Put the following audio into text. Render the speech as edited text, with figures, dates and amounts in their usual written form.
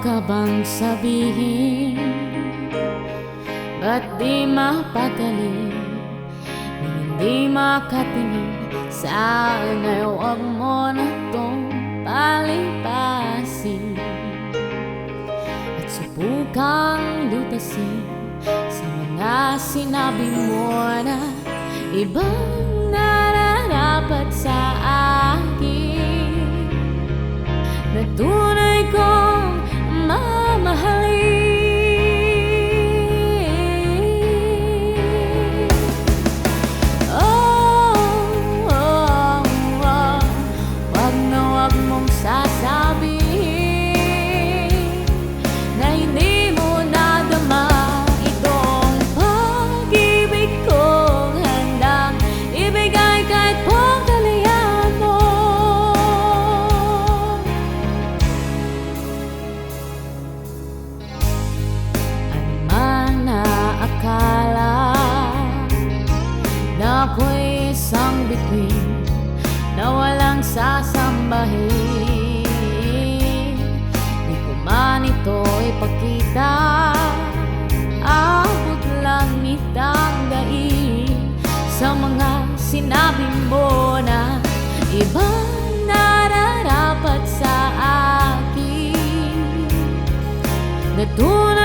ka bang sabihin? Ba't di mapagaling? Hindi makatingin, sana'y huwag mo na tong palipasin at subukang lutasin sa mga sinabi mo na ibang nararapat sa akin, na tunay kong mamahalin. Sasabihin na hindi mo nadama itong pag-ibig kong handang ibigay kahit pagkalayan mo. Ano man naakala na ako'y isang bituin na walang sasambahin, di ko man ito ipakita, abot lang itang daig sa mga sinabi mo na ibang nararapat sa akin, na tunay